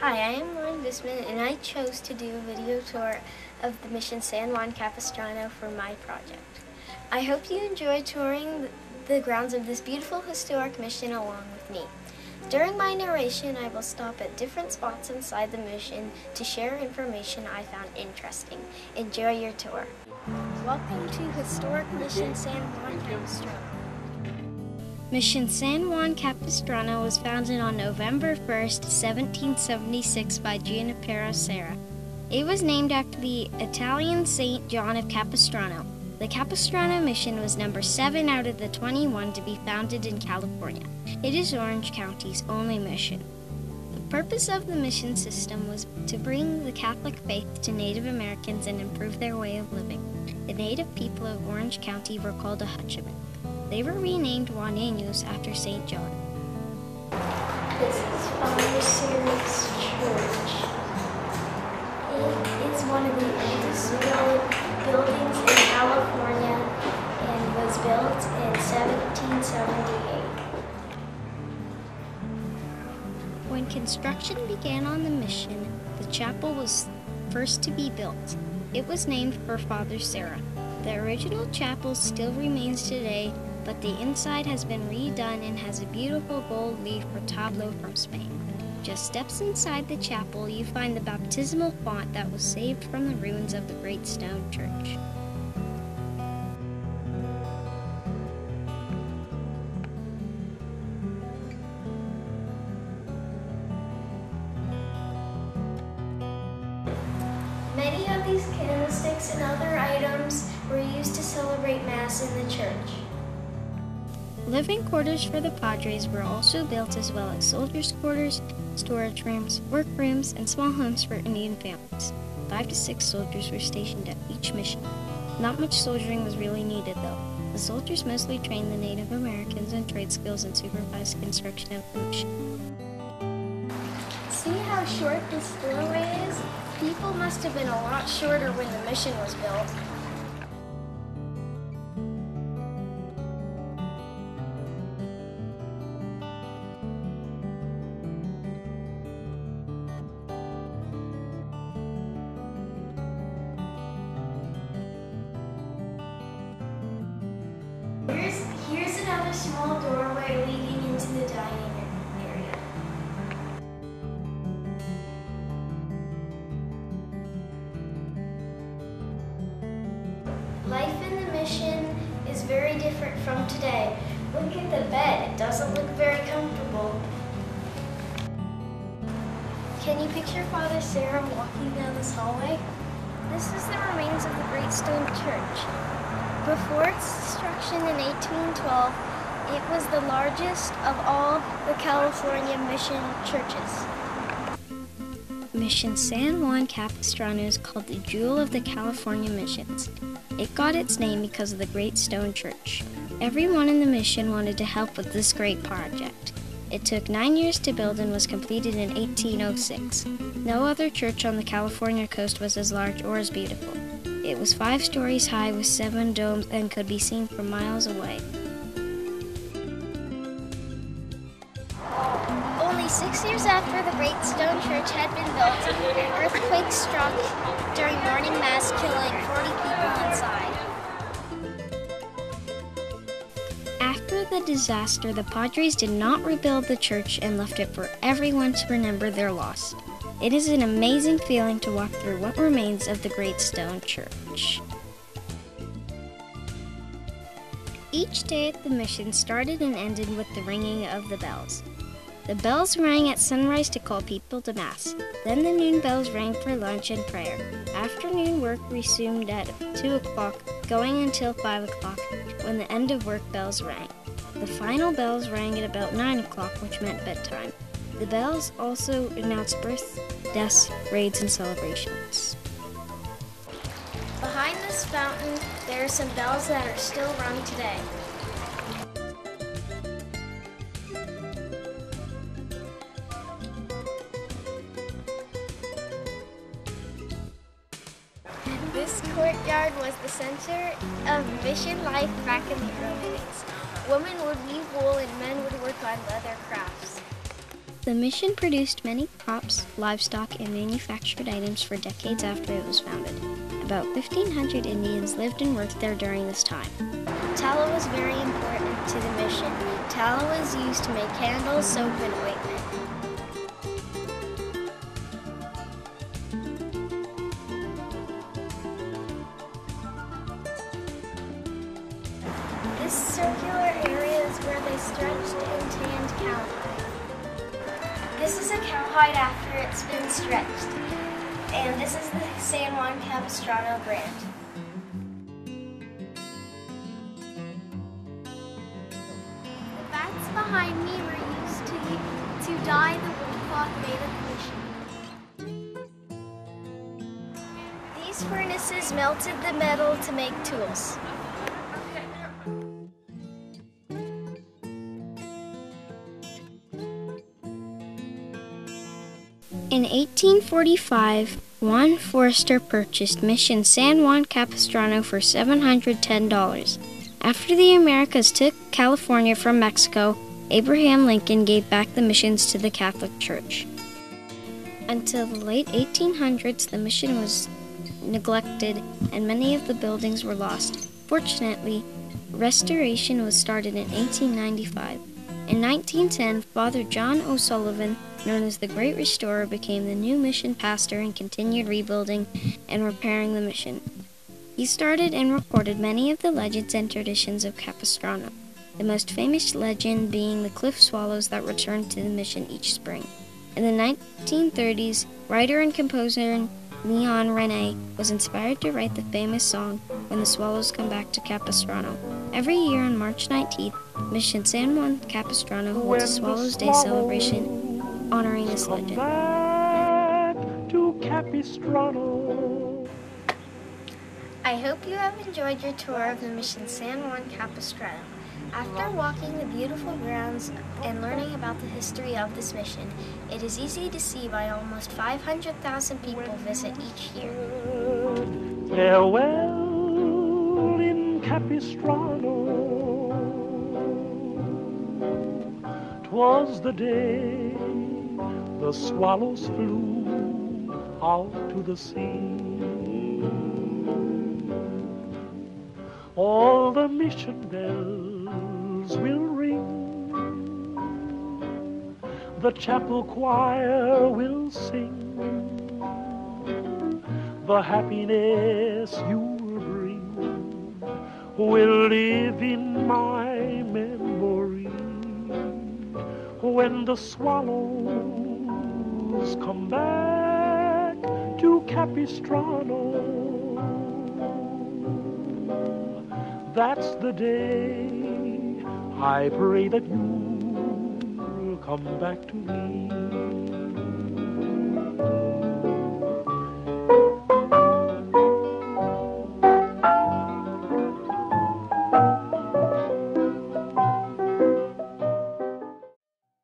Hi, I am Lauren Bisman, and I chose to do a video tour of the mission San Juan Capistrano for my project. I hope you enjoy touring the grounds of this beautiful historic mission along with me. During my narration, I will stop at different spots inside the mission to share information I found interesting. Enjoy your tour. Welcome to historic mission San Juan Capistrano. Mission San Juan Capistrano was founded on November 1st, 1776 by Junipero Serra. It was named after the Italian Saint John of Capistrano. The Capistrano mission was number 7 out of the 21 to be founded in California. It is Orange County's only mission. The purpose of the mission system was to bring the Catholic faith to Native Americans and improve their way of living. The native people of Orange County were called a Hutchman. They were renamed Juaneños after St. John. This is Father Serra's church. It is one of the oldest buildings in California and was built in 1778. When construction began on the mission, the chapel was first to be built. It was named for Father Serra. The original chapel still remains today, but the inside has been redone and has a beautiful gold leaf or tableau from Spain. Just steps inside the chapel, you find the baptismal font that was saved from the ruins of the great stone church. Many of these candlesticks and other items were used to celebrate Mass in the church. Living quarters for the Padres were also built, as well as soldiers' quarters, storage rooms, workrooms, and small homes for Indian families. 5 to 6 soldiers were stationed at each mission. Not much soldiering was really needed, though. The soldiers mostly trained the Native Americans in trade skills and supervised construction of the mission. See how short this doorway is? People must have been a lot shorter when the mission was built. Here's another small doorway leading into the dining area. Life in the mission is very different from today. Look at the bed. It doesn't look very comfortable. Can you picture Father Serra walking down this hallway? This is the remains of the Great Stone Church. Before its destruction in 1812, it was the largest of all the California mission churches. Mission San Juan Capistrano is called the Jewel of the California Missions. It got its name because of the Great Stone Church. Everyone in the mission wanted to help with this great project. It took 9 years to build and was completed in 1806. No other church on the California coast was as large or as beautiful. It was 5 stories high with 7 domes and could be seen from miles away. Only 6 years after the Great Stone Church had been built, an earthquake struck during morning mass, killing 40 people inside. After the disaster, the Padres did not rebuild the church and left it for everyone to remember their loss. It is an amazing feeling to walk through what remains of the Great Stone Church. Each day at the mission started and ended with the ringing of the bells. The bells rang at sunrise to call people to Mass. Then the noon bells rang for lunch and prayer. Afternoon work resumed at 2 o'clock, going until 5 o'clock, when the end of work bells rang. The final bells rang at about 9 o'clock, which meant bedtime. The bells also announced births, deaths, raids, and celebrations. Behind this fountain, there are some bells that are still rung today. This courtyard was the center of mission life back in the early days. Women would weave wool and men would work on leather crafts. The mission produced many crops, livestock, and manufactured items for decades after it was founded. About 1,500 Indians lived and worked there during this time. Tallow was very important to the mission. Tallow was used to make candles, soap, and ointment. This circular area is where they stretched and tanned cowhide. This is a cowhide after it's been stretched. And this is the San Juan Capistrano brand. The vats behind me were used to dye the wool cloth made of the mission. These furnaces melted the metal to make tools. In 1845, Juan Forster purchased Mission San Juan Capistrano for $710. After the Americas took California from Mexico, Abraham Lincoln gave back the missions to the Catholic Church. Until the late 1800s, the mission was neglected and many of the buildings were lost. Fortunately, restoration was started in 1895. In 1910, Father John O'Sullivan, known as the Great Restorer, became the new mission pastor and continued rebuilding and repairing the mission. He started and recorded many of the legends and traditions of Capistrano, the most famous legend being the cliff swallows that returned to the mission each spring. In the 1930s, writer and composer Leon Rene was inspired to write the famous song, When the Swallows Come Back to Capistrano. Every year on March 19th, Mission San Juan Capistrano holds a Swallows Day celebration honoring this legend. Back to Capistrano. I hope you have enjoyed your tour of the Mission San Juan Capistrano. After walking the beautiful grounds and learning about the history of this mission, it is easy to see why almost 500,000 people visit each year. Farewell in Capistrano. 'Twas the day the swallows flew out to the sea. All the mission bells will ring, the chapel choir will sing, the happiness you'll bring will live in my memory. When the swallows come back to Capistrano, that's the day I pray that you'll come back to me.